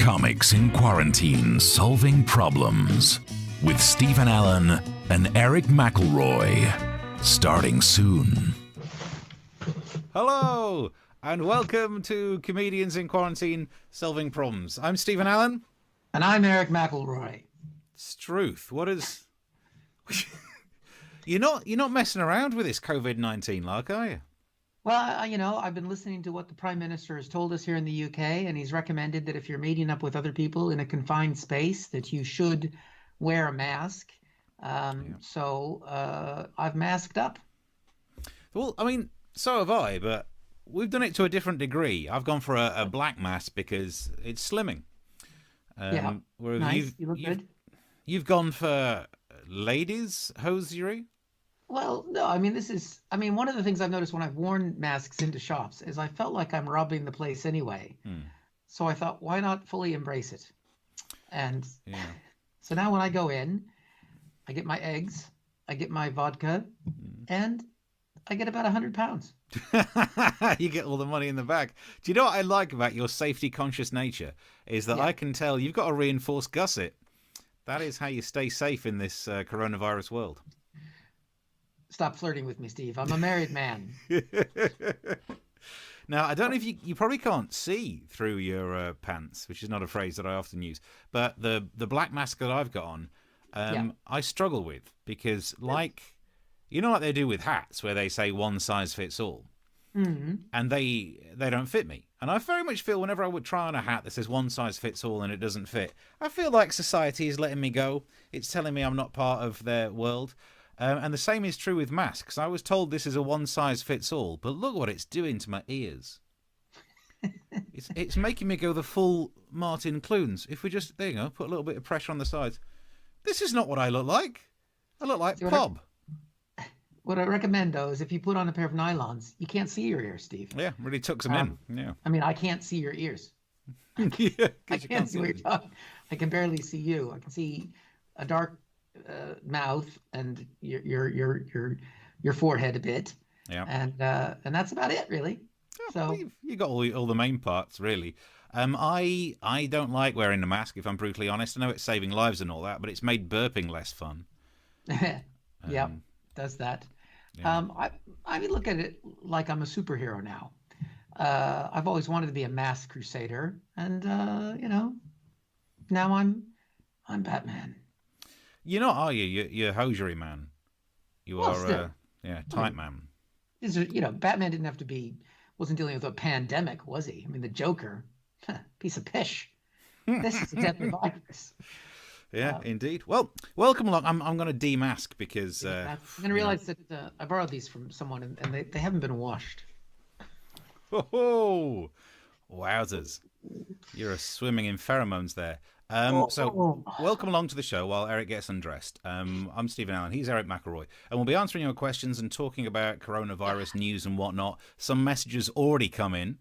Comics in Quarantine Solving Problems with Stephen Allen and Erich McElroy. Starting soon. Hello, and welcome to Comedians in Quarantine Solving Problems. I'm Stephen Allen. And I'm Erich McElroy. Struth, what is... You're not messing around with this COVID-19 lark, are you? Well, I've been listening to what the Prime Minister has told us here in the UK, and he's recommended that if you're meeting up with other people in a confined space, that you should wear a mask. So I've masked up. Well, I mean, so have I, but we've done it to a different degree. I've gone for a black mask because it's slimming. Yeah, nice. You look good. You've gone for ladies' hosiery? Well, no, one of the things I've noticed when I've worn masks into shops is I felt like I'm robbing the place anyway. So I thought, why not fully embrace it? And so now when I go in, I get my eggs, I get my vodka, and I get about 100 pounds. You get all the money in the bag. Do you know what I like about your safety-conscious nature? Is that I can tell you've got a reinforced gusset. That is how you stay safe in this coronavirus world. Stop flirting with me, Steve. I'm a married man. Now, I don't know if you probably can't see through your pants, which is not a phrase that I often use, but the black mask that I've got on, I struggle with because like they do with hats where they say one size fits all, and they don't fit me. And I very much feel whenever I would try on a hat that says one size fits all and it doesn't fit, I feel like society is letting me go. It's telling me I'm not part of their world. And the same is true with masks. I was told this is a one-size-fits-all, but look what it's doing to my ears. It's making me go the full Martin Clunes. If we just, there you go, put a little bit of pressure on the sides. This is not what I look like. I look like Bob. What I recommend, though, is if you put on a pair of nylons, you can't see your ears, Steve. Yeah, really tucks them in. Yeah. I mean, I can't see your ears. Yeah, I can't see what you're talking. I can barely see you. I can see a dark mouth and your forehead a bit, and that's about it, really. Yeah, so you got all the main parts, really. I don't like wearing a mask, if I'm brutally honest. I know it's saving lives and all that, but it's made burping less fun. Yeah, does that. Yeah. I look at it like I'm a superhero now. I've always wanted to be a mask crusader, and now I'm Batman. You're not, are you? You're hosiery man. You are, tight man. Batman wasn't dealing with a pandemic, was he? I mean, the Joker, piece of pish. This is a deadly virus. Yeah, indeed. Well, welcome along. I'm going to demask because... I'm going to realize that I borrowed these from someone and they haven't been washed. Oh, wowzers. You're swimming in pheromones there. So welcome along to the show while Eric gets undressed. I'm Stephen Allen. He's Erich McElroy. And we'll be answering your questions and talking about coronavirus news and whatnot. Some messages already come in.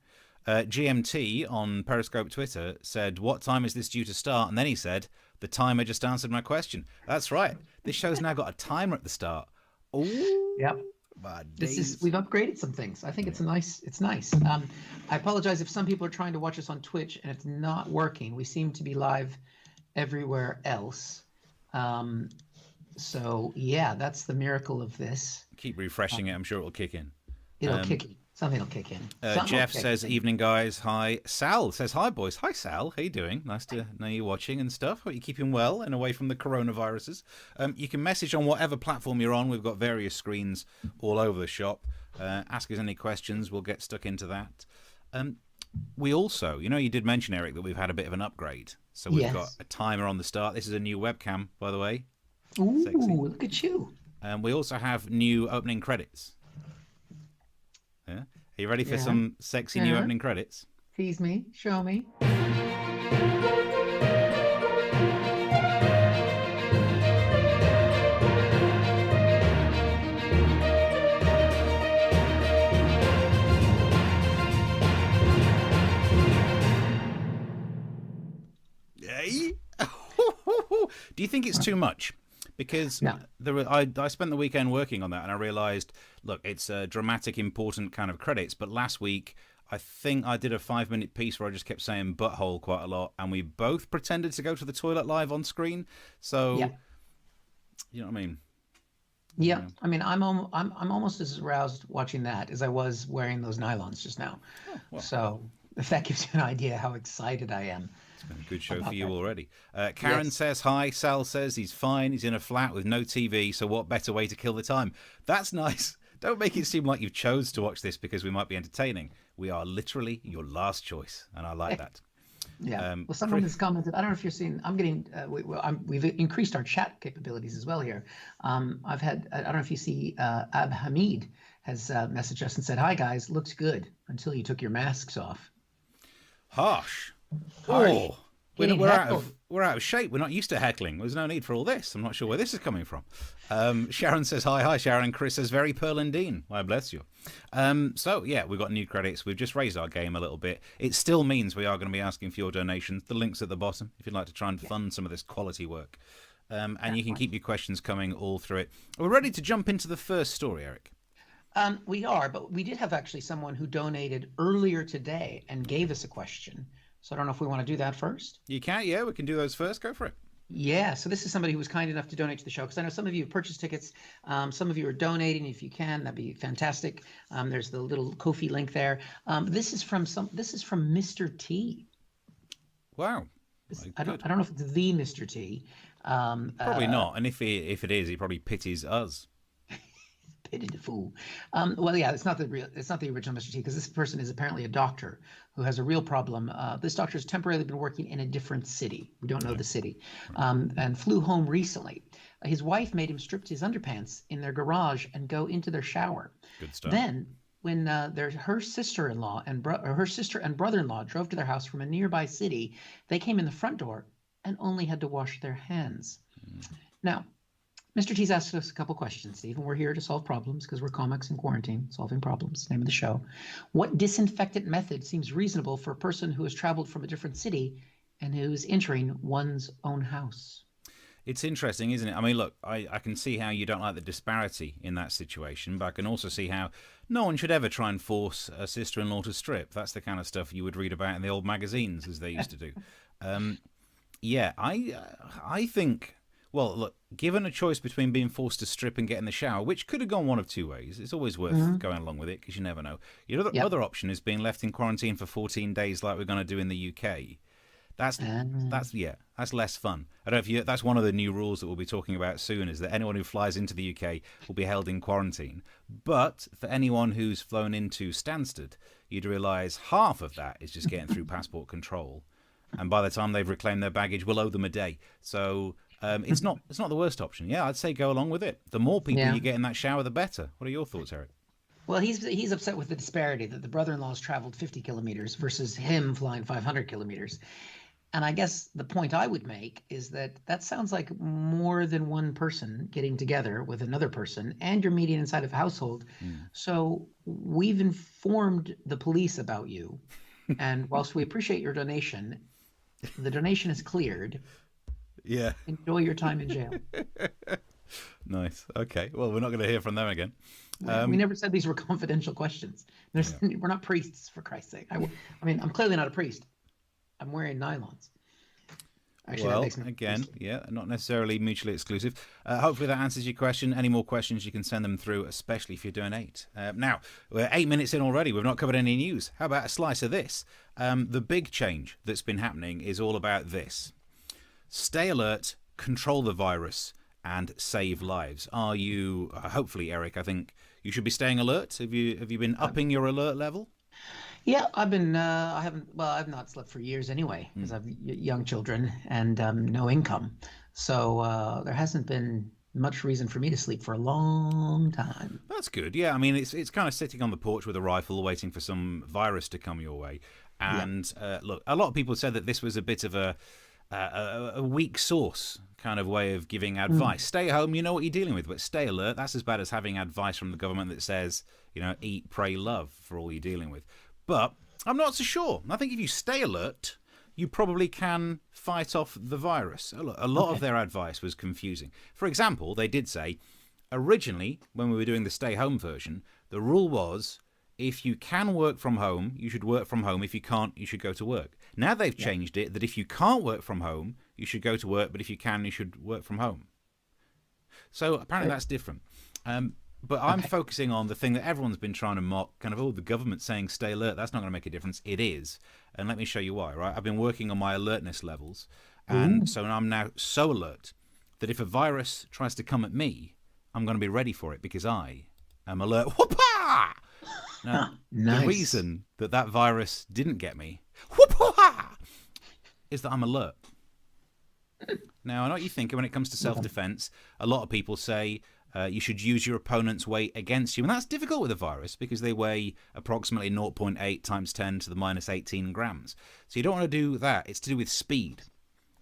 GMT on Periscope Twitter said, "What time is this due to start?" And then he said, "The timer just answered my question." That's right. This show's now got a timer at the start. Oh, yep. We've upgraded some things. I think it's nice. I apologize if some people are trying to watch us on Twitch and it's not working. We seem to be live everywhere else. So yeah, that's the miracle of this. Keep refreshing it. I'm sure it'll kick in. It'll kick in. Something will kick in. Jeff says, "Evening, guys. Hi." Sal says, "Hi, boys." Hi, Sal. How you doing? Nice to know you're watching and stuff. Hope you're keeping well and away from the coronaviruses. You can message on whatever platform you're on. We've got various screens all over the shop. Ask us any questions. We'll get stuck into that. We also, you did mention, Eric, that we've had a bit of an upgrade. So we've got a timer on the start. This is a new webcam, by the way. Ooh, sexy. Look at you. We also have new opening credits. Yeah. Are you ready for some sexy new opening credits? Tease me. Show me. Hey? Do you think it's too much? Because I spent the weekend working on that, and I realised, look, it's a dramatic, important kind of credits. But last week I think I did a 5-minute piece where I just kept saying butthole quite a lot, and we both pretended to go to the toilet live on screen. So, Yeah. you know what I mean? Yeah, I mean, I'm almost as aroused watching that as I was wearing those nylons just now. Oh, well. So if that gives you an idea how excited I am. It's been a good show for you that. already. Karen says hi. Sal says he's fine. He's in a flat with no TV, so what better way to kill the time? That's nice. Don't make it seem like you've chose to watch this because we might be entertaining. We are literally your last choice, and I like that. Yeah. Well, someone has commented. I don't know if you're seeing. I'm getting. We've increased our chat capabilities as well here. I've had. I don't know if you see. Ab Hamid has messaged us and said, "Hi guys, looks good until you took your masks off." Harsh. Oh, we're out of shape. We're not used to heckling. There's no need for all this. I'm not sure where this is coming from. Sharon says hi, Sharon. And Chris says very Pearlandine. Why bless you. So yeah, we've got new credits. We've just raised our game a little bit. It still means we are going to be asking for your donations. The link's at the bottom if you'd like to try and fund some of this quality work. And you can keep your questions coming all through it. We're ready to jump into the first story, Eric. We are, but we did have actually someone who donated earlier today and gave us a question. So I don't know if we want to do that first. You can, yeah, we can do those first. Go for it. Yeah, so this is somebody who was kind enough to donate to the show because I know some of you have purchased tickets. Some of you are donating. If you can, that'd be fantastic. There's the little Ko-fi link there. This is from Mr. T. Wow. I don't know if it's the Mr. T. Probably not. And if it is, he probably pities us. Pity the fool. Well, yeah, it's not the original Mr. T because this person is apparently a doctor who has a real problem. This doctor has temporarily been working in a different city. We don't know the city, and flew home recently. His wife made him strip his underpants in their garage and go into their shower. Good stuff. Then, when her sister-in-law and her sister and brother-in-law drove to their house from a nearby city, they came in the front door and only had to wash their hands. Now, Mr. T's asked us a couple questions, Steve, and we're here to solve problems because we're comics in quarantine, solving problems, name of the show. What disinfectant method seems reasonable for a person who has traveled from a different city and who is entering one's own house? It's interesting, isn't it? I mean, look, I can see how you don't like the disparity in that situation, but I can also see how no one should ever try and force a sister-in-law to strip. That's the kind of stuff you would read about in the old magazines, as they used to do. Yeah, I think... Well, look, given a choice between being forced to strip and get in the shower, which could have gone one of two ways, it's always worth going along with it because you never know. Your other option is being left in quarantine for 14 days like we're going to do in the UK. That's less fun. I don't know if that's one of the new rules that we'll be talking about soon is that anyone who flies into the UK will be held in quarantine. But for anyone who's flown into Stansted, you'd realise half of that is just getting through passport control. And by the time they've reclaimed their baggage, we'll owe them a day. So... it's not the worst option. Yeah, I'd say go along with it. The more people you get in that shower, the better. What are your thoughts, Eric? Well, he's upset with the disparity that the brother-in-law's traveled 50 kilometers versus him flying 500 kilometers. And I guess the point I would make is that sounds like more than one person getting together with another person, and you're meeting inside of a household. So we've informed the police about you. And whilst we appreciate your donation, the donation is cleared. Yeah. Enjoy your time in jail. Nice. Okay. Well, we're not going to hear from them again. We never said these were confidential questions. We're not priests, for Christ's sake. I mean, I'm clearly not a priest. I'm wearing nylons. Actually, well, again, not necessarily mutually exclusive. Hopefully that answers your question. Any more questions, you can send them through, especially if you donate. Now, we're 8 minutes in already. We've not covered any news. How about a slice of this? The big change that's been happening is all about this. Stay alert, control the virus, and save lives. Are you, hopefully, Eric, I think you should be staying alert. Have you been upping your alert level? Yeah, I've been, I've not slept for years anyway, because I have young children and no income. So there hasn't been much reason for me to sleep for a long time. That's good. Yeah, I mean, it's kind of sitting on the porch with a rifle waiting for some virus to come your way. And look, a lot of people said that this was a bit of a weak source kind of way of giving advice. Stay home, you know what you're dealing with, but stay alert. That's as bad as having advice from the government that says, eat, pray, love for all you're dealing with. But I'm not so sure. I think if you stay alert, you probably can fight off the virus. A lot of their advice was confusing. For example, they did say, originally, when we were doing the stay home version, the rule was, if you can work from home, you should work from home. If you can't, you should go to work. Now they've changed it that if you can't work from home, you should go to work, but if you can, you should work from home. So apparently that's different. But I'm focusing on the thing that everyone's been trying to mock, kind of, oh, the government's saying stay alert. That's not going to make a difference. It is. And let me show you why, right? I've been working on my alertness levels. And so I'm now so alert that if a virus tries to come at me, I'm going to be ready for it because I am alert. Whoop-ah! Now, the reason that that virus didn't get me whoop-ah! Is that I'm alert. Now, I know what you're thinking when it comes to self-defense. A lot of people say you should use your opponent's weight against you. And that's difficult with a virus because they weigh approximately 0.8 times 10 to the minus 18 grams. So you don't want to do that. It's to do with speed.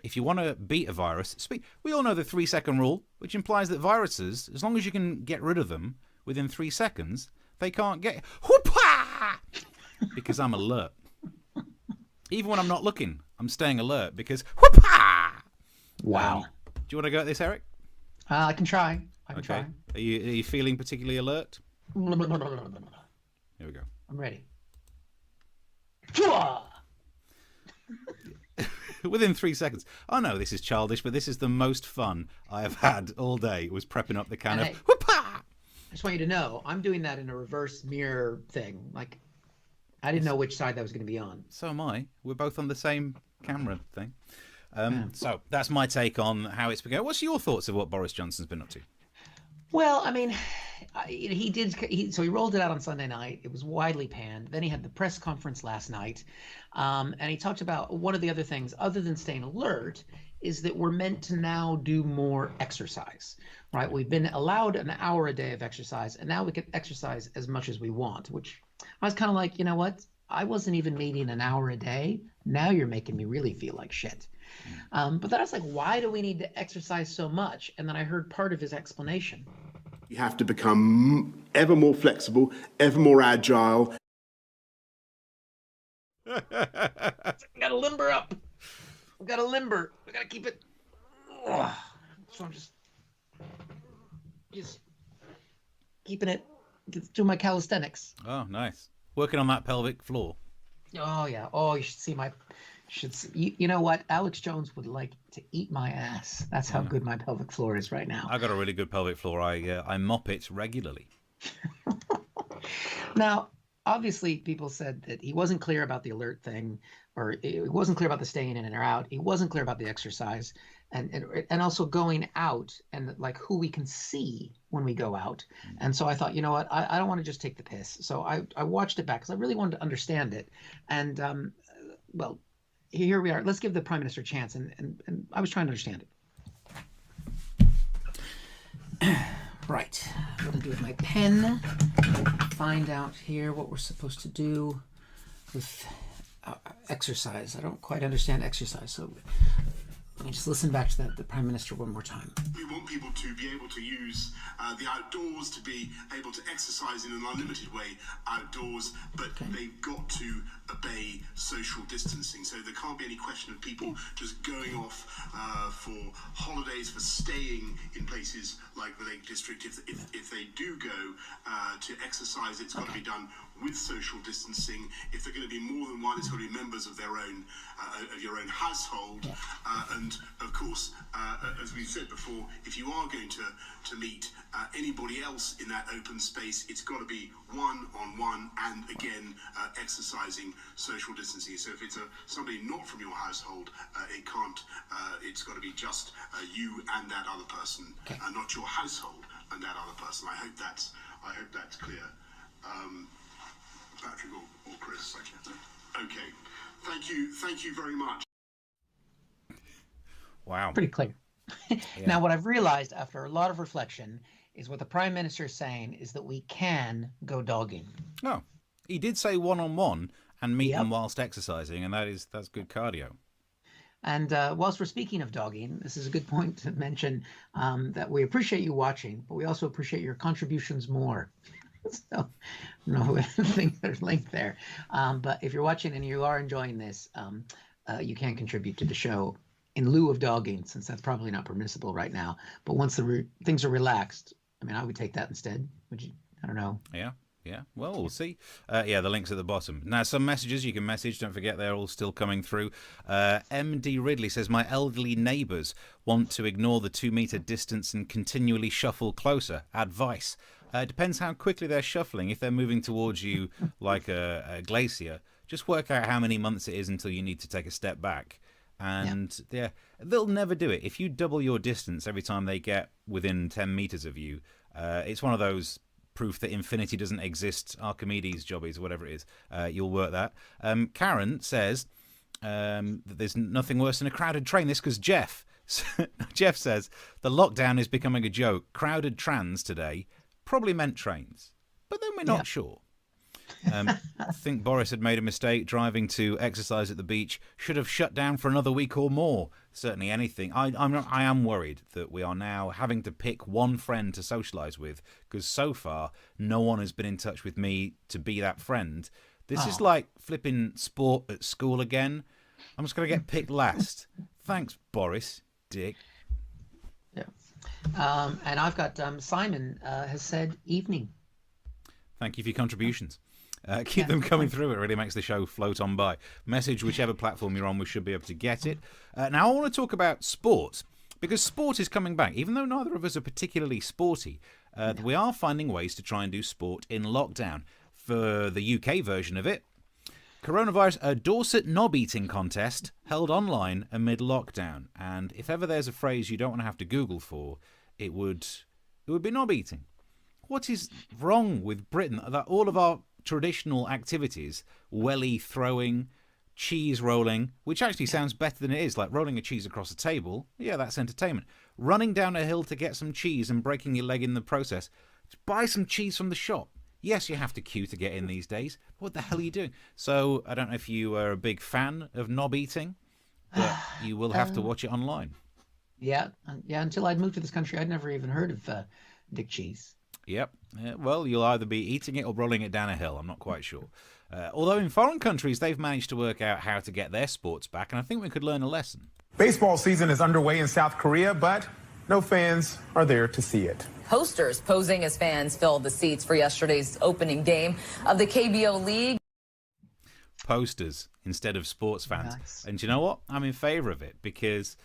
If you want to beat a virus, speed. We all know the 3-second rule, which implies that viruses, as long as you can get rid of them within 3 seconds, they can't get... Whoop-ah! Because I'm alert. Even when I'm not looking, I'm staying alert because... Whoop-ah! Wow. Do you want to go at this, Eric? I can try. I can try. Are you feeling particularly alert? Here we go. I'm ready. Within 3 seconds. Oh no, this is childish, but this is the most fun I have had all day. Was prepping up the can of whoop-ah! I just want you to know, I'm doing that in a reverse mirror thing. Like, I didn't know which side that was going to be on. So am I. We're both on the same camera thing. So that's my take on how it's been going. What's your thoughts of what Boris Johnson's been up to? Well, I mean, so he rolled it out on Sunday night. It was widely panned. Then he had the press conference last night. And he talked about one of the other things, other than staying alert, is that we're meant to now do more exercise, right? We've been allowed an hour a day of exercise, and now we can exercise as much as we want, which I was kind of like, you know what? I wasn't even meeting an hour a day. Now you're making me really feel like shit. But then I was like, why do we need to exercise so much? And then I heard part of his explanation. You have to become ever more flexible, ever more agile. Gotta limber up. We gotta limber. We gotta keep it. So I'm just keeping it through my calisthenics. Oh, nice. Working on that pelvic floor. Oh yeah. Oh, you should see my. You know what? Alex Jones would like to eat my ass. That's how good my pelvic floor is right now. I got a really good pelvic floor. I mop it regularly. Now, obviously, people said that he wasn't clear about the alert thing, or he wasn't clear about the staying in and out. He wasn't clear about the exercise, and also going out and like who we can see when we go out. And so I thought, you know what? I don't want to just take the piss. So I watched it back because I really wanted to understand it. And well. Here we are. Let's give the Prime Minister a chance. And I was trying to understand it. Right. I'm going to do with my pen. Find out here what we're supposed to do with exercise. I don't quite understand exercise. So let me just listen back to the Prime Minister one more time. We want people to be able to use the outdoors, to be able to exercise in an unlimited way outdoors, but they've got to obey social distancing. So there can't be any question of people just going off for holidays, for staying in places like the Lake District. If they do go to exercise, it's got to be done with social distancing. If they're going to be more than one, it's got to be members of their own, of your own household. And of course, as we've said before, if you are going to meet anybody else in that open space, it's got to be one-on-one and again exercising social distancing. So if it's somebody not from your household, it can't. It's got to be just you and that other person, and not your household and that other person. I hope that's clear. Patrick or Chris. Okay. Thank you very much. Wow. Pretty clear. Now, what I've realized after a lot of reflection is what the Prime Minister is saying is that we can go dogging. Oh, he did say one-on-one and meet them whilst exercising, and that's good cardio. And whilst we're speaking of dogging, this is a good point to mention that we appreciate you watching, but we also appreciate your contributions more. So, no, I think there's a link there. But if you're watching and you are enjoying this, you can contribute to the show in lieu of dogging, since that's probably not permissible right now. But once the things are relaxed, I mean, I would take that instead. Would you? I don't know. Yeah. Yeah, well, we'll see. The link's at the bottom. Now, some messages you can message. Don't forget, they're all still coming through. MD Ridley says, my elderly neighbours want to ignore the 2-metre distance and continually shuffle closer. Advice. It depends how quickly they're shuffling. If they're moving towards you like a glacier, just work out how many months it is until you need to take a step back. And they'll never do it. If you double your distance every time they get within 10 metres of you, it's one of those proof that infinity doesn't exist, Archimedes jobbies, or whatever it is. You'll work that. Karen says that there's nothing worse than a crowded train. This because Jeff says the lockdown is becoming a joke. Crowded trans today probably meant trains, but then we're not sure. I think Boris had made a mistake driving to exercise at the beach. Should have shut down for another week or more. Certainly anything. I am worried that we are now having to pick one friend to socialise with, because so far no one has been in touch with me to be that friend. This is like flipping sport at school again. I'm just going to get picked last. Thanks, Boris, dick. Yeah. And I've got Simon has said evening. Thank you for your contributions. Keep them coming through. It really makes the show float on by. Message whichever platform you're on. We should be able to get it. Now, I want to talk about sport, because sport is coming back. Even though neither of us are particularly sporty, we are finding ways to try and do sport in lockdown. For the UK version of it, coronavirus, a Dorset knob eating contest held online amid lockdown. And if ever there's a phrase you don't want to have to Google for, it would be knob eating. What is wrong with Britain that all of our traditional activities, welly throwing, cheese rolling, which actually sounds better than it is, like rolling a cheese across a table, yeah, that's entertainment. Running down a hill to get some cheese and breaking your leg in the process. Just buy some cheese from the shop. Yes, you have to queue to get in these days. What the hell are you doing? So I don't know if you are a big fan of knob eating, but you will have to watch it online. Yeah, until I'd moved to this country, I'd never even heard of Dick Cheese. Yep. Well, you'll either be eating it or rolling it down a hill. I'm not quite sure. Although in foreign countries, they've managed to work out how to get their sports back, and I think we could learn a lesson. Baseball season is underway in South Korea, but no fans are there to see it. Posters posing as fans filled the seats for yesterday's opening game of the KBO League. Posters instead of sports fans. Nice. And you know what? I'm in favour of it, because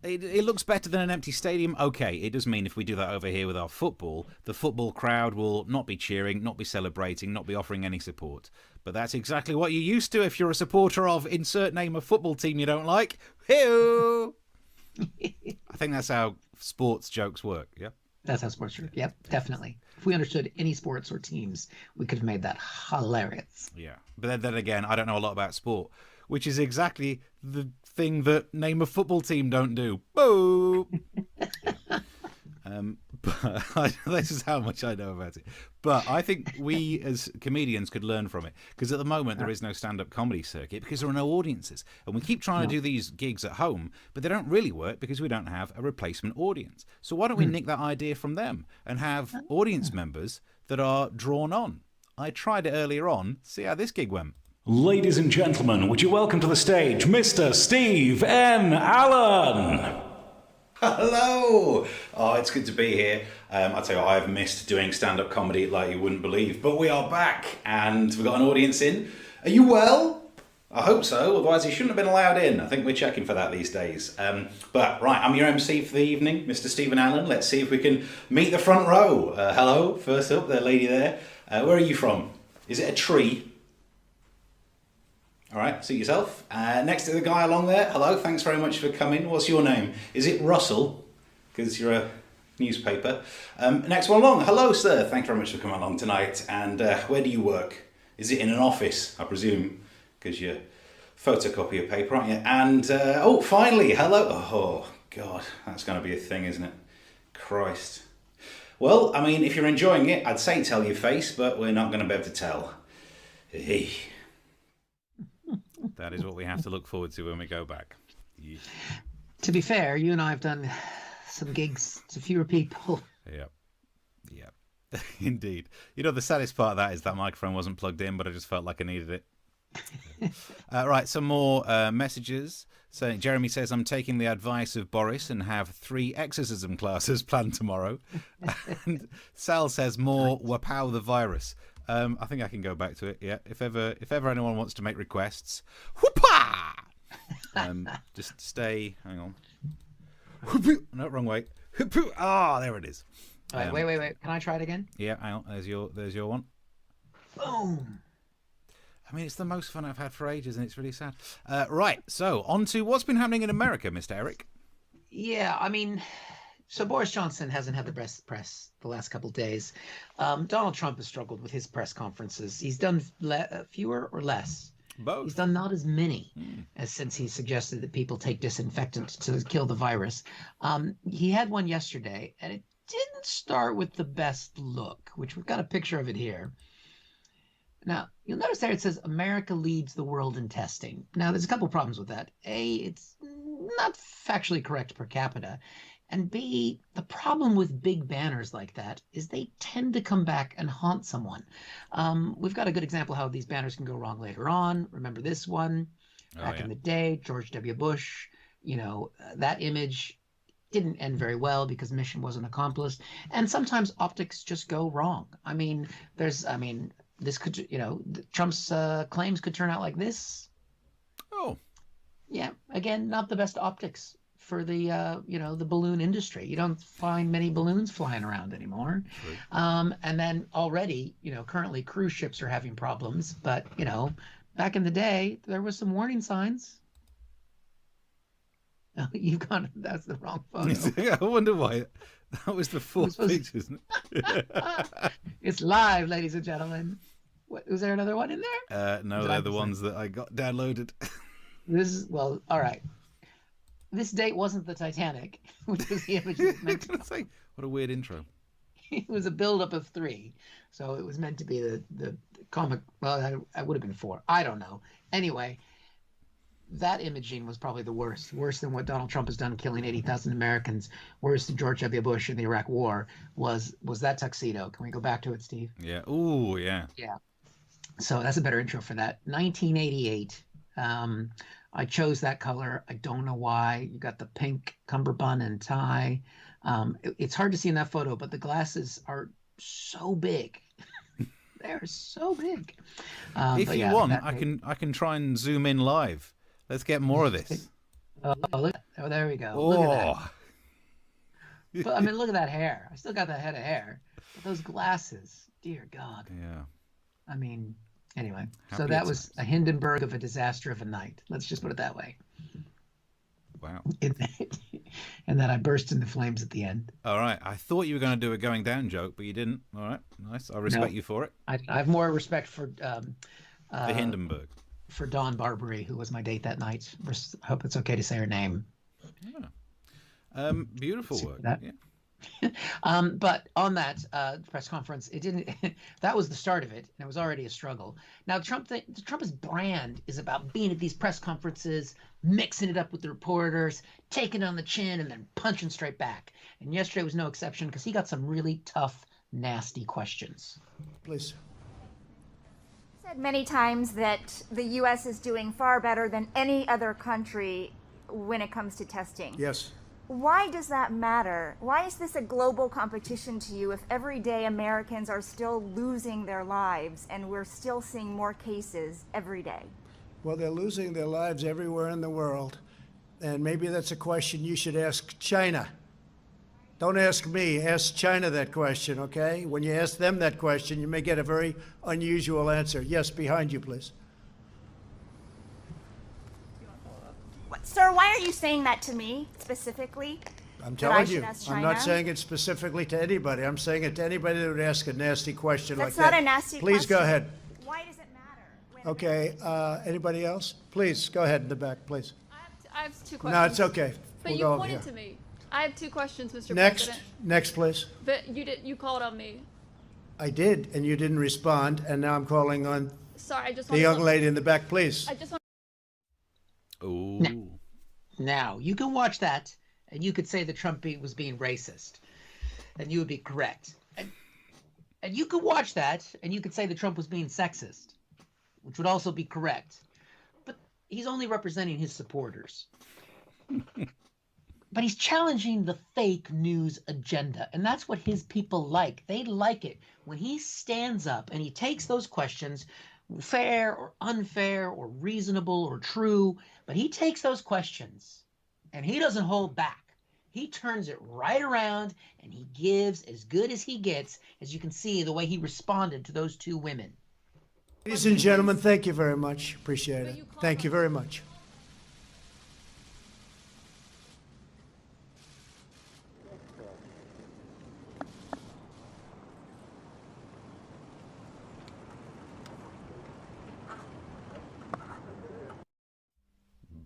it looks better than an empty stadium. Okay, it does mean if we do that over here with our football, the football crowd will not be cheering, not be celebrating, not be offering any support. But that's exactly what you're used to if you're a supporter of insert name of football team you don't like. Hey-o! I think that's how sports jokes work, yeah? That's how sports work. Yep, definitely. If we understood any sports or teams, we could have made that hilarious. Yeah. But then again, I don't know a lot about sport, which is exactly the thing that name a football team don't do. Boo! But this is how much I know about it. But I think we as comedians could learn from it, because at the moment there is no stand-up comedy circuit because there are no audiences, and we keep trying to do these gigs at home, but they don't really work because we don't have a replacement audience. So why don't we nick that idea from them and have audience members that are drawn on? I tried it earlier on. See how this gig went. Ladies and gentlemen, would you welcome to the stage Mr. Steve N. Allen? Hello! Oh, it's good to be here. I'll tell you what, I've missed doing stand-up comedy like you wouldn't believe. But we are back, and we've got an audience in. Are you well? I hope so, otherwise you shouldn't have been allowed in. I think we're checking for that these days. But, right, I'm your MC for the evening, Mr. Stephen Allen. Let's see if we can meet the front row. Hello, first up, the lady there. Where are you from? Is it a tree? All right, suit yourself. Next to the guy along there, hello, thanks very much for coming. What's your name? Is it Russell? Because you're a newspaper. Next one along, hello, sir. Thanks very much for coming along tonight. And where do you work? Is it in an office, I presume? Because you photocopy your paper, aren't you? And, oh, finally, hello. Oh, God, that's going to be a thing, isn't it? Christ. Well, I mean, if you're enjoying it, I'd say tell your face, but we're not going to be able to tell. Hey. That is what we have to look forward to when we go back. Yeah. To be fair, you and I have done some gigs to fewer people. Yeah, indeed. You know, the saddest part of that is that microphone wasn't plugged in, but I just felt like I needed it. Right, some more messages. So Jeremy says, I'm taking the advice of Boris and have 3 exorcism classes planned tomorrow. And Sal says, more Wapow the virus. I think I can go back to it. Yeah, if ever anyone wants to make requests, whoopah! Just stay. Hang on. No, wrong way. There it is. All right, wait. Can I try it again? Yeah, hang on. There's your one. Boom. I mean, it's the most fun I've had for ages, and it's really sad. Right, so on to what's been happening in America, Mr. Eric. Yeah, I mean, so Boris Johnson hasn't had the best press the last couple of days. Donald Trump has struggled with his press conferences. He's done fewer or less. Both. He's done not as many as since he suggested that people take disinfectant to kill the virus. He had one yesterday, and it didn't start with the best look, which we've got a picture of it here. Now, you'll notice there it says America leads the world in testing. Now, there's a couple of problems with that. A, it's not factually correct per capita. And B, the problem with big banners like that is they tend to come back and haunt someone. We've got a good example how these banners can go wrong later on. Remember this one? Back in the day, George W. Bush, that image didn't end very well because mission wasn't accomplished. And sometimes optics just go wrong. This could, Trump's claims could turn out like this. Oh. Yeah. Again, not the best optics for the, the balloon industry. You don't find many balloons flying around anymore. Right. And then already, currently cruise ships are having problems. But, back in the day, there was some warning signs. Oh, that's the wrong photo. I wonder why. That was the fourth picture, isn't it? It's live, ladies and gentlemen. Was there another one in there? No, they're the ones that I got downloaded. All right. This date wasn't the Titanic, which was the image that was meant to say. What a weird intro. It was a build-up of 3, so it was meant to be the comic. Well, I would have been 4. I don't know. Anyway, that imaging was probably the worst than what Donald Trump has done, killing 80,000 Americans. Worse than George W. Bush in the Iraq War was that tuxedo. Can we go back to it, Steve? Yeah. Ooh, yeah. Yeah. So that's a better intro for that. 1988. I chose that color. I don't know why. You got the pink cummerbund and tie. It's hard to see in that photo, but the glasses are so big. They're so big. If you want, I can try and zoom in live. Let's get more of this. There we go. Oh. Look at that. But look at that hair. I still got that head of hair. But those glasses, dear God. Yeah. Anyway. So that was a Hindenburg of a disaster of a night. Let's just put it that way. Wow. And then I burst into flames at the end. All right. I thought you were going to do a going down joke, but you didn't. All right. Nice. I respect you for it. I have more respect for the Hindenburg. For Dawn Barbary, who was my date that night. I hope it's okay to say her name. Yeah. Beautiful work. Yeah. But on that press conference, it didn't. That was the start of it, and it was already a struggle. Now, Trump's brand is about being at these press conferences, mixing it up with the reporters, taking it on the chin, and then punching straight back. And yesterday was no exception because he got some really tough, nasty questions. Please. Said many times that the U.S. is doing far better than any other country when it comes to testing. Yes. Why does that matter? Why is this a global competition to you if every day Americans are still losing their lives and we're still seeing more cases every day? Well, they're losing their lives everywhere in the world. And maybe that's a question you should ask China. Don't ask me, ask China that question, okay? When you ask them that question, you may get a very unusual answer. Yes, behind you, please. Sir, why are you saying that to me specifically? I'm telling you, I'm not saying it specifically to anybody. I'm saying it to anybody that would ask a nasty question like that. That's not a nasty question. Please go ahead. Why does it matter? Okay, anybody else? Please, go ahead in the back, please. I have 2 questions. No, it's okay. But you pointed to me. I have 2 questions, Mr. President. Next, please. But you called on me. I did, and you didn't respond, and now I'm calling on the young lady in the back, please. Oh. Now, you can watch that, and you could say that Trump was being racist, and you would be correct. And you could watch that, and you could say that Trump was being sexist, which would also be correct. But he's only representing his supporters. but he's challenging the fake news agenda. And that's what his people like. They like it when he stands up and he takes those questions, fair or unfair or reasonable or true, but he takes those questions and he doesn't hold back. He turns it right around and he gives as good as he gets, as you can see the way he responded to those two women. Ladies and gentlemen, thank you very much. Appreciate it. Thank you very much.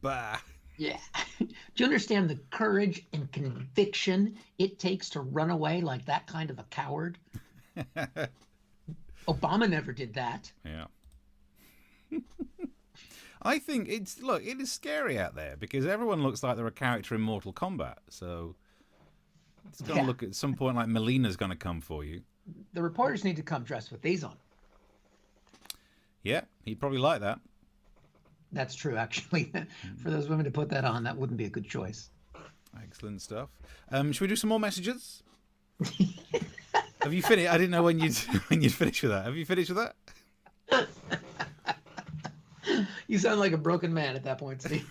Bah. Yeah. Do you understand the courage and conviction it takes to run away like that kind of a coward? Obama never did that. Yeah. I think it is scary out there because everyone looks like they're a character in Mortal Kombat. So it's going to look at some point like Melina's going to come for you. The reporters need to come dressed with these on. Yeah, he'd probably like that. That's true, actually. For those women to put that on, that wouldn't be a good choice. Excellent stuff. Should we do some more messages? Have you finished? I didn't know when you'd finish with that. Have you finished with that? You sound like a broken man at that point, Steve.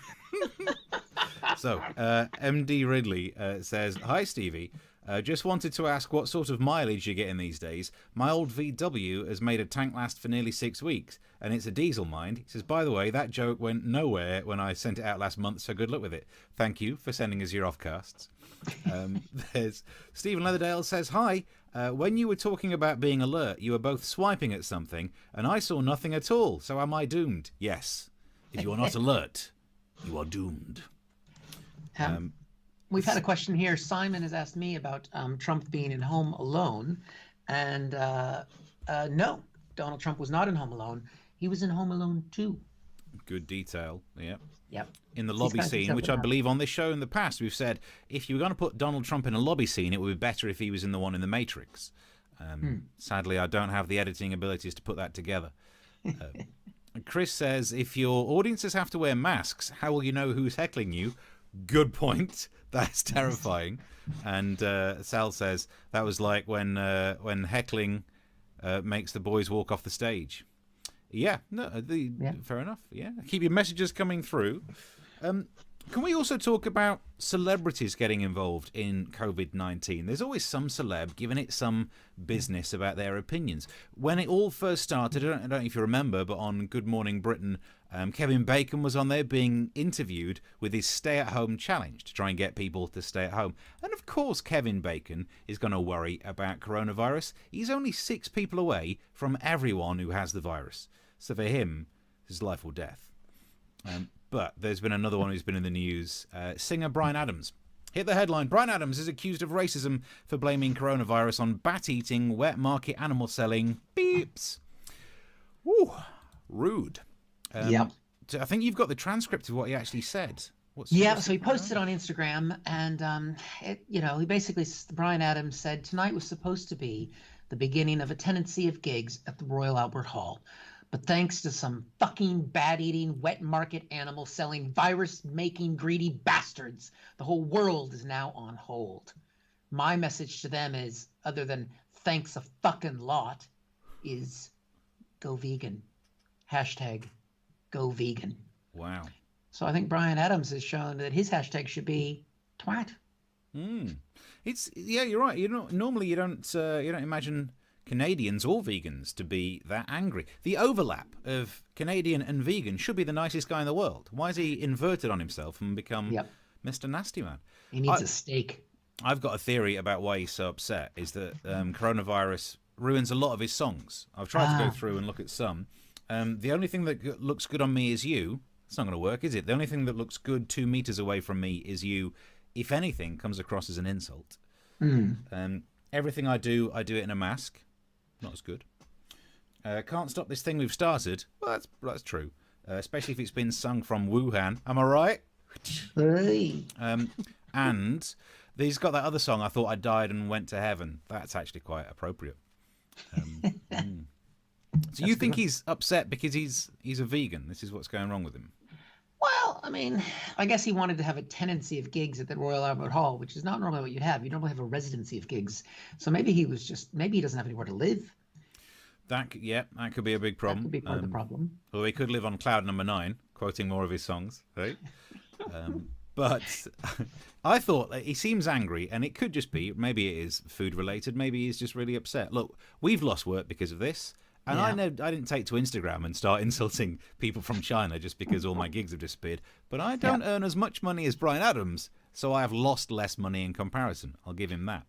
So, MD Ridley says, "Hi, Stevie. Just wanted to ask what sort of mileage you're getting these days. My old VW has made a tank last for nearly 6 weeks, and it's a diesel, mind." He says, "By the way, that joke went nowhere when I sent it out last month, so good luck with it. Thank you for sending us your offcasts." There's Stephen Leatherdale says, "Hi. When you were talking about being alert, you were both swiping at something, and I saw nothing at all. So am I doomed?" Yes. If you are not alert, you are doomed. We've had a question here. Simon has asked me about Trump being in Home Alone. And no, Donald Trump was not in Home Alone. He was in Home Alone 2. Good detail. Yeah. Yep. In the lobby scene, which I believe on this show in the past we've said, if you were going to put Donald Trump in a lobby scene, it would be better if he was in the one in The Matrix. Sadly, I don't have the editing abilities to put that together. Chris says, "If your audiences have to wear masks, how will you know who's heckling you?" Good point. That's terrifying. And Sal says that was like when heckling makes the boys walk off the stage. Yeah, no, fair enough. Yeah, keep your messages coming through. Can we also talk about celebrities getting involved in COVID-19? There's always some celeb giving it some business about their opinions. When it all first started, I don't know if you remember, but on Good Morning Britain, Kevin Bacon was on there being interviewed with his stay-at-home challenge to try and get people to stay at home. And of course Kevin Bacon is going to worry about coronavirus. He's only 6 people away from everyone who has the virus. So for him, it's life or death. But there's been another one who's been in the news. Singer Bryan Adams. Hit the headline. Bryan Adams is accused of racism for blaming coronavirus on bat-eating, wet market animal selling. Beeps. Woo. Rude. Yep. I think you've got the transcript of what he actually said. So he posted on Instagram, and he basically, Bryan Adams said, "Tonight was supposed to be the beginning of a tenancy of gigs at the Royal Albert Hall. But thanks to some fucking bat-eating, wet market animal-selling, virus-making, greedy bastards, the whole world is now on hold. My message to them is, other than thanks a fucking lot, is go vegan. Hashtag go vegan." Wow. So I think Bryan Adams has shown that his hashtag should be twat. You're right. Normally you don't imagine Canadians or vegans to be that angry. The overlap of Canadian and vegan should be the nicest guy in the world. Why is he inverted on himself and become Mr. Nasty Man? He needs a steak. I've got a theory about why he's so upset, is that coronavirus ruins a lot of his songs. I've tried to go through and look at some. The only thing that looks good on me is you. It's not going to work, is it? The only thing that looks good 2 meters away from me is you. If anything, comes across as an insult. Everything I do it in a mask. Not as good. Can't stop this thing we've started. Well, that's true. Especially if it's been sung from Wuhan. Am I right? Hey. And he's got that other song, "I Thought I Died and Went to Heaven." That's actually quite appropriate. So you think he's upset because he's a vegan? This is what's going wrong with him? Well, I mean, I guess he wanted to have a tenancy of gigs at the Royal Albert Hall, which is not normally what you'd have. You normally have a residency of gigs. So maybe he doesn't have anywhere to live. That could be a big problem. That could be part of the problem. Or he could live on cloud number 9, quoting more of his songs, right? But I thought he seems angry, and it could just be, maybe it is food related, maybe he's just really upset. Look, we've lost work because of this. And I know I didn't take to Instagram and start insulting people from China just because all my gigs have disappeared. But I don't earn as much money as Bryan Adams, so I have lost less money in comparison. I'll give him that.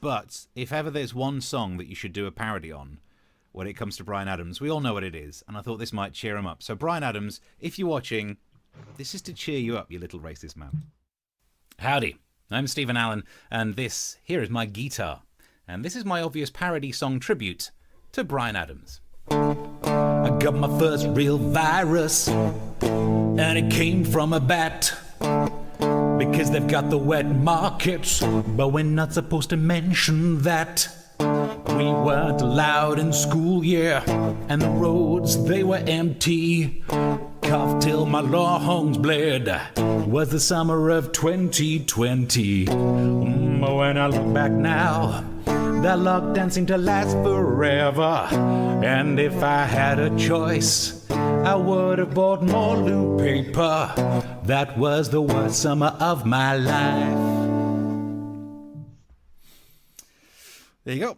But if ever there's one song that you should do a parody on when it comes to Bryan Adams, we all know what it is. And I thought this might cheer him up. So Bryan Adams, if you're watching, this is to cheer you up, you little racist man. Howdy, I'm Stephen Allen, and here is my guitar. And this is my obvious parody song tribute to Bryan Adams. I got my first real virus, and it came from a bat, because they've got the wet markets, but we're not supposed to mention that. We weren't allowed in school, and the roads, they were empty. Coughed till my lungs bled, was the summer of 2020. When I look back now, that lockdown seemed to last forever. And if I had a choice, I would have bought more loot paper. That was the worst summer of my life. There you go.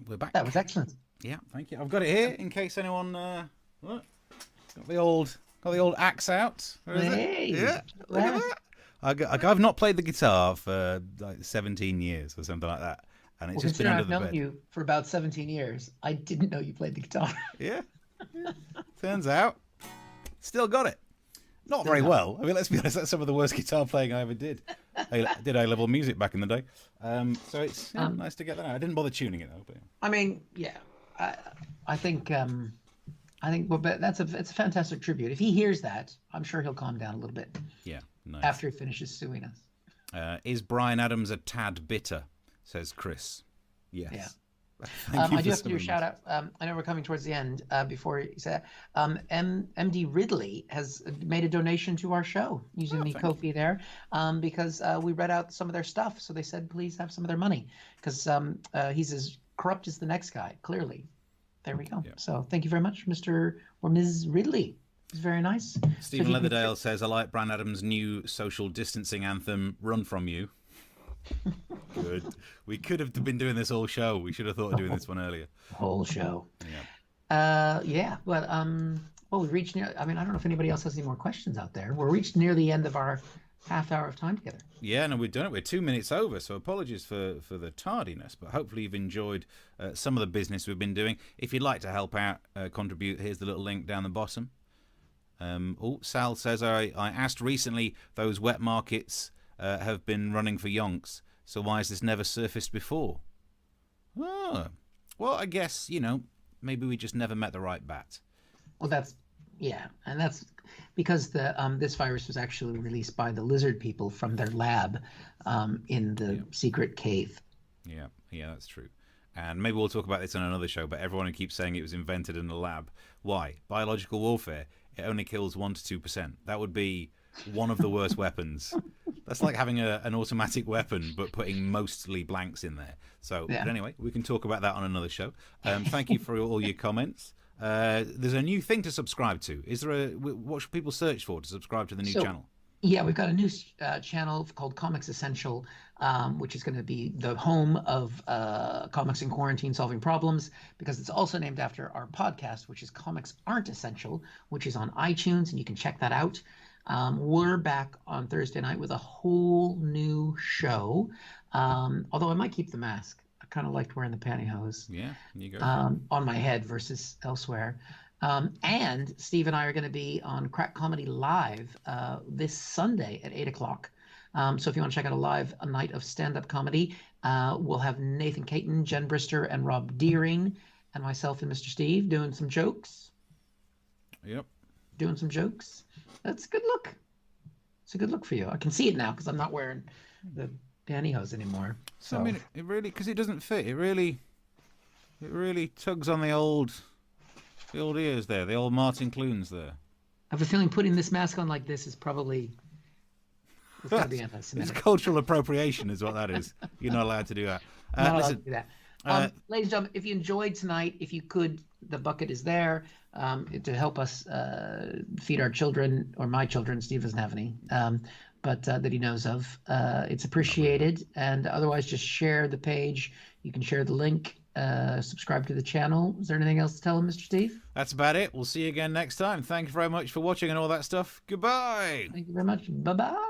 We're back. That was excellent. Yeah, thank you. I've got it here in case anyone... Got the old axe out. Where is it? Yeah, look at that. I've not played the guitar for like 17 years or something like that, and it's just been under the bed. I've known you for about 17 years. I didn't know you played the guitar. Yeah. Turns out, still got it. Not very well. I mean, let's be honest. That's some of the worst guitar playing I ever did. I did A-level music back in the day, so it's nice to get that out. I didn't bother tuning it though. But... I mean, yeah, I think. Well, it's a fantastic tribute. If he hears that, I'm sure he'll calm down a little bit. Yeah, nice. After he finishes suing us. Is Bryan Adams a tad bitter? Says Chris. Yes. Yeah. I do have to do a shout out. I know we're coming towards the end. Before you say that, MD Ridley has made a donation to our show using the Ko-fi there, because we read out some of their stuff. So they said, please have some of their money, because he's as corrupt as the next guy, clearly. There we go. Yeah. So thank you very much, Mr. or Ms. Ridley. It's very nice. Stephen Leatherdale says, I like Bryan Adams' new social distancing anthem, Run From You. Good. We could have been doing this whole show. We should have thought of doing this one earlier. Whole show. Yeah. But well, we've reached near. I mean, I don't know if anybody else has any more questions out there. We're reached near the end of our half hour of time together. Yeah, no, we've done it. We're 2 minutes over, so apologies for the tardiness, but hopefully you've enjoyed some of the business we've been doing. If you'd like to help out, contribute, here's the little link down the bottom. Sal says, I asked recently, those wet markets have been running for yonks, so why has this never surfaced before? Oh, well, I guess, maybe we just never met the right bat. Well, that's because this virus was actually released by the lizard people from their lab in the secret cave. Yeah, that's true. And maybe we'll talk about this on another show, but everyone who keeps saying it was invented in a lab. Why? Biological warfare. It only kills 1 to 2%. That would be one of the worst weapons. That's like having an automatic weapon, but putting mostly blanks in there. So, But anyway, we can talk about that on another show. Thank you for all your comments. There's a new thing to subscribe to. Is there what should people search for to subscribe to the new channel? Yeah, we've got a new channel called Comics Essential, which is going to be the home of Comics in Quarantine Solving Problems, because it's also named after our podcast, which is Comics Aren't Essential, which is on iTunes, and you can check that out. We're back on Thursday night with a whole new show, although I might keep the mask. I kind of liked wearing the pantyhose. Yeah, you go. On my head versus elsewhere. And Steve and I are going to be on Crack Comedy Live this Sunday at 8 o'clock. So if you want to check out a night of stand-up comedy, we'll have Nathan Caton, Jen Brister, and Rob Deering, and myself and Mr. Steve doing some jokes. Yep. Doing some jokes. That's a good look. It's a good look for you. I can see it now because I'm not wearing the pantyhose anymore. So I mean, it really, because it doesn't fit. It really tugs on the old The old ears there. The old Martin Clunes there. I have a feeling putting this mask on like this is probably... It's got to be anti-Semitic. It's cultural appropriation is what that is. You're not allowed to do that. Not allowed to do that. Ladies and gentlemen, if you enjoyed tonight, if you could, the bucket is there to help us feed our children, or my children. Steve doesn't have any, but that he knows of. It's appreciated. And otherwise, just share the page. You can share the link. Subscribe to the channel. Is there anything else to tell him, Mr. Steve? That's about it. We'll see you again next time. Thank you very much for watching and all that stuff. Goodbye. Thank you very much. Bye-bye.